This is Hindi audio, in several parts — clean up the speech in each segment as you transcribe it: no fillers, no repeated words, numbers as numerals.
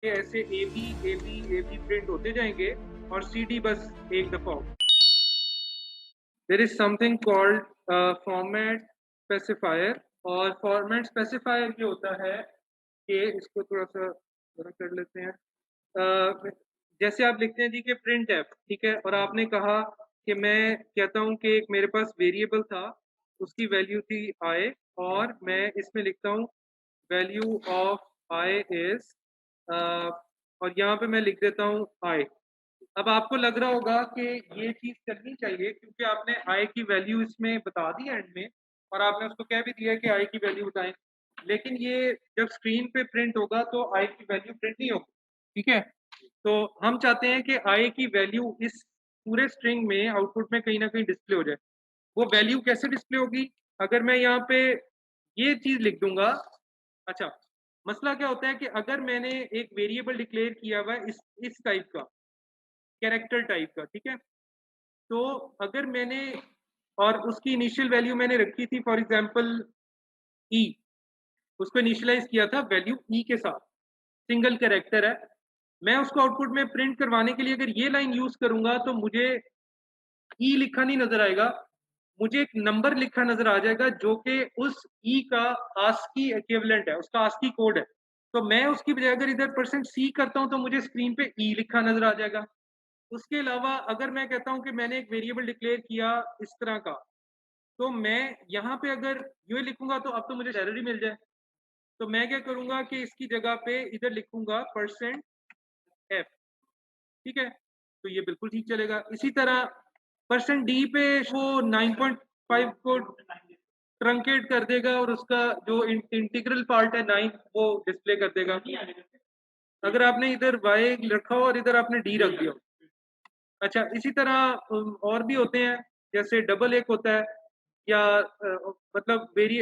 ऐसे ए बी प्रिंट होते जाएंगे और सी डी बस एक दफा हो। There is something called format specifier, और फॉर्मेट स्पेसिफायर ये होता है कि इसको थोड़ा सा जरा कर लेते हैं। जैसे आप लिखते हैं जी कि प्रिंट एफ, ठीक है, और आपने कहा कि मैं कहता हूं कि एक मेरे पास वेरिएबल था, उसकी वैल्यू थी आई, और मैं इसमें लिखता हूं वैल्यू ऑफ आई इज, और यहाँ पे मैं लिख देता हूँ आई। अब आपको लग रहा होगा कि ये चीज करनी चाहिए क्योंकि आपने आई की वैल्यू इसमें बता दी एंड में, और आपने उसको कह भी दिया कि आई की वैल्यू बताएं, लेकिन ये जब स्क्रीन पे प्रिंट होगा तो आई की वैल्यू प्रिंट नहीं होगी, ठीक है। तो हम चाहते हैं कि आई की वैल्यू इस पूरे स्ट्रिंग में आउटपुट में कहीं ना कहीं डिस्प्ले हो जाए। वो वैल्यू कैसे डिस्प्ले होगी? अगर मैं यहाँ पे ये चीज लिख दूंगा। अच्छा, मसला क्या होता है कि अगर मैंने एक वेरिएबल डिक्लेयर किया हुआ है इस टाइप का, कैरेक्टर टाइप का, ठीक है, तो अगर मैंने और उसकी इनिशियल वैल्यू मैंने रखी थी फॉर एग्जांपल ई, उसको इनिशियलाइज किया था वैल्यू ई के साथ, सिंगल कैरेक्टर है, मैं उसको आउटपुट में प्रिंट करवाने के लिए अगर ये लाइन यूज करूंगा तो मुझे ई लिखा नहीं नजर आएगा, मुझे एक नंबर लिखा नजर आ जाएगा जो कि उस ई का आस्की इक्विवेलेंट है, उसका आस्की कोड है। तो मैं उसकी बजाय अगर इधर परसेंट सी करता हूं तो मुझे स्क्रीन पे ई लिखा नजर आ जाएगा। उसके अलावा अगर मैं कहता हूं कि मैंने एक वेरिएबल डिक्लेयर किया इस तरह का, तो मैं यहाँ पे अगर ये लिखूंगा तो अब तो मुझे सैलरी मिल जाए, तो मैं क्या करूंगा कि इसकी जगह पे इधर लिखूंगा परसेंट एफ, ठीक है, तो ये बिल्कुल ठीक चलेगा। इसी तरह परसेंट डी पे वो 9.5 को ट्रंकेट कर देगा और उसका जो इंटीग्रल पार्ट है 9 वो डिस्प्ले कर देगा। अगर आपने इधर वाई रखा हो और इधर आपने डी रख दिया। अच्छा, इसी तरह और भी होते हैं, जैसे डबल एक होता है, या मतलब वेरी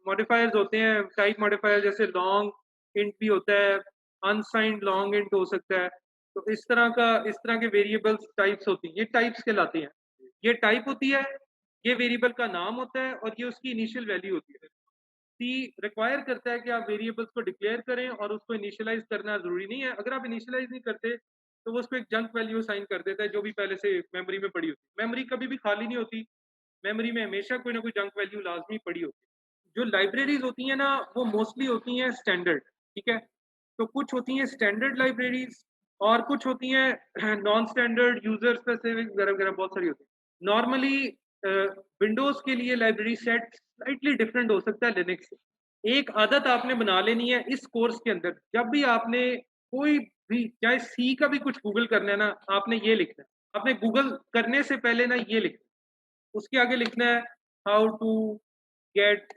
मॉडिफायर्स होते हैं, टाइप मॉडिफायर, जैसे लॉन्ग इंट भी होता है, अनसाइंड लॉन्ग इंट हो सकता है। तो इस तरह के वेरिएबल्स टाइप्स होती हैं, ये टाइप्स कहलाती हैं। ये टाइप होती है, ये वेरिएबल का नाम होता है, और ये उसकी इनिशियल वैल्यू होती है। सी रिक्वायर करता है कि आप वेरिएबल्स को डिक्लेयर करें और उसको इनिशियलाइज करना जरूरी नहीं है। अगर आप इनिशियलाइज नहीं करते तो वो उसको एक जंक वैल्यू साइन कर देता है जो भी पहले से मेमोरी में पड़ी होती है। मेमोरी कभी भी खाली नहीं होती, मेमोरी में हमेशा कोई ना कोई जंक वैल्यू लाजमी पड़ी होती है। जो लाइब्रेरीज होती हैं ना, वो मोस्टली होती हैं स्टैंडर्ड, ठीक है। तो कुछ होती हैं स्टैंडर्ड लाइब्रेरीज, और कुछ होती हैं नॉन स्टैंडर्ड, यूजर स्पेसिफिक वगैरह वगैरह, बहुत सारी होती है। नॉर्मली विंडोज के लिए लाइब्रेरी सेट स्लाइटली डिफरेंट हो सकता है लिनक्स से। एक आदत आपने बना लेनी है इस कोर्स के अंदर, जब भी आपने कोई भी चाहे सी का भी कुछ गूगल करना है ना, आपने ये लिखना है, आपने गूगल करने से पहले ना ये लिखना है, उसके आगे लिखना है how to get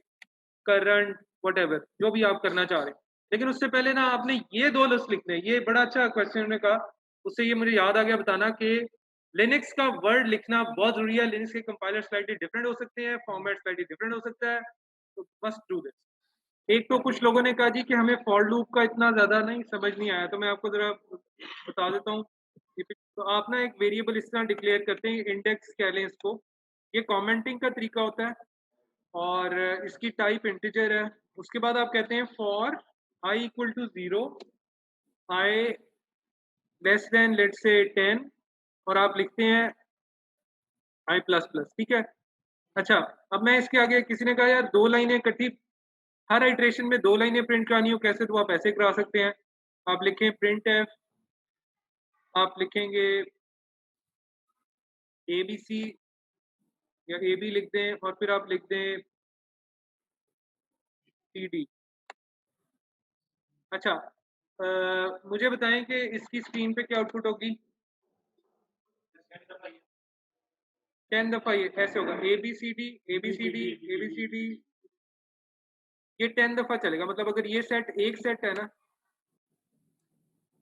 current what जो भी आप करना चाह रहे हैं। लेकिन उससे पहले ना आपने ये दो लफ्ज लिखने हैं। ये बड़ा अच्छा क्वेश्चन ने कहा, उससे ये मुझे याद आ गया बताना कि लिनक्स का वर्ड लिखना बहुत जरूरी है। लिनक्स के कंपाइलर स्लाइटली डिफरेंट हो सकते हैं, फॉर्मेट स्लाइटली डिफरेंट हो सकता है, तो मस्ट डू दिस। एक तो कुछ लोगों ने कहा जी कि हमें फॉर लूप का इतना ज्यादा नहीं समझ नहीं आया, तो मैं आपको जरा बता देता हूँ। तो आप ना एक वेरिएबल इस तरह डिक्लेयर करते हैं, इंडेक्स कह लें इसको, ये कमेंटिंग का तरीका होता है, और इसकी टाइप इंटीजर है। उसके बाद आप कहते हैं for i equal to 0, i less than let say 10, और आप लिखते हैं आई प्लस प्लस, ठीक है। अच्छा, अब मैं इसके आगे, किसी ने कहा यार दो लाइनें इकट्ठी, हर आइट्रेशन में दो लाइनें प्रिंट करानी हो कैसे, तो आप ऐसे करा सकते हैं। आप लिखें प्रिंट एफ, आप लिखेंगे ए बी सी, या ए बी लिख दें, और फिर आप लिख दें सी डी। अच्छा, मुझे बताएं कि इसकी स्क्रीन पे क्या आउटपुट होगी। 10 दफा ये ऐसे होगा, A B C D, A B C D, A B C D, ये 10 दफा चलेगा। मतलब अगर ये सेट एक सेट है ना,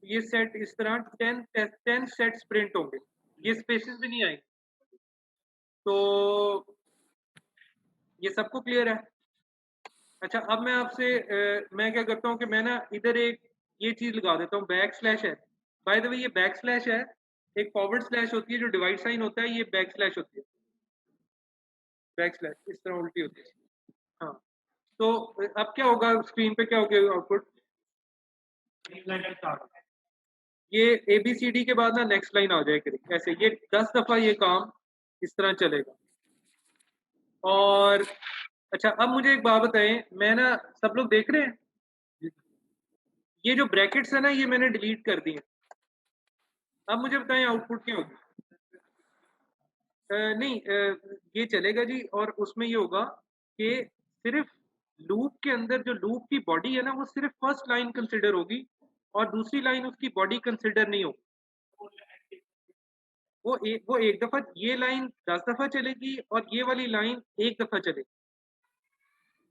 ये सेट इस तरह 10 सेट्स प्रिंट होंगे, ये स्पेसेस भी नहीं आएंगे। तो ये सबको क्लियर है। अच्छा, अब मैं आपसे मैं क्या करता हूँ कि मैं ना इधर एक ये चीज लगा देता हूँ, बैक स्लैश है। बाय द वे ये बैक स्लैश है, एक फॉरवर्ड स्लैश होती है जो डिवाइड साइन होता है, ये बैक स्लैश होती है। बैक स्लैश इस तरह उल्टी होती है। हाँ, तो अब क्या होगा स्क्रीन पे, क्या हो गया आउटपुट? ये ABCD के बाद ना नेक्स्ट लाइन आ जाए करेगी ऐसे, ये 10 दफा ये काम इस तरह चलेगा। और अच्छा, अब मुझे एक बात बताएं, मैं ना, सब लोग देख रहे हैं, ये जो ब्रैकेट्स है ना ये मैंने डिलीट कर दिए। अब मुझे बताएं आउटपुट क्या होगी। नहीं, ये चलेगा जी, और उसमें ये होगा कि सिर्फ लूप के अंदर जो लूप की बॉडी है ना वो सिर्फ फर्स्ट लाइन कंसिडर होगी और दूसरी लाइन उसकी बॉडी कंसिडर नहीं होगी। वो एक दफा ये लाइन 10 दफा चलेगी और ये वाली लाइन एक दफा चलेगी।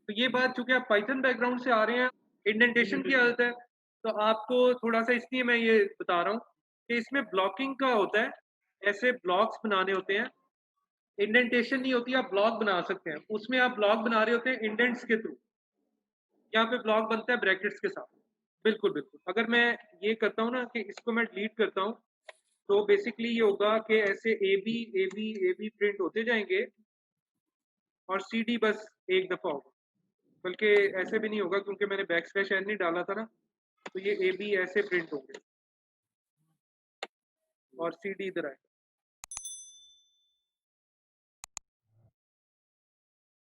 तो ये बात, चूंकि आप पाइथन बैकग्राउंड से आ रहे हैं, इंडेंटेशन की आदत है, तो आपको थोड़ा सा इसलिए मैं ये बता रहा हूँ कि इसमें ब्लॉकिंग का होता है, ऐसे ब्लॉक्स बनाने होते हैं। इंडेंटेशन नहीं होती, आप ब्लॉक बना सकते हैं, उसमें आप ब्लॉक बना रहे होते हैं इंडेंट्स के थ्रू। यहाँ पे ब्लॉक बनता है ब्रैकेट्स के साथ। बिल्कुल बिल्कुल, अगर मैं ये करता हूँ ना कि इसको मैं डिलीट करता हूँ, तो बेसिकली ये होगा कि ऐसे A B A B A B print होते जाएंगे और सी डी बस एक दफा होगा। बल्कि ऐसे भी नहीं होगा क्योंकि मैंने बैक स्लैश एन नहीं डाला था ना, तो ये ए बी ऐसे प्रिंट होंगे और सी डी इधर आए।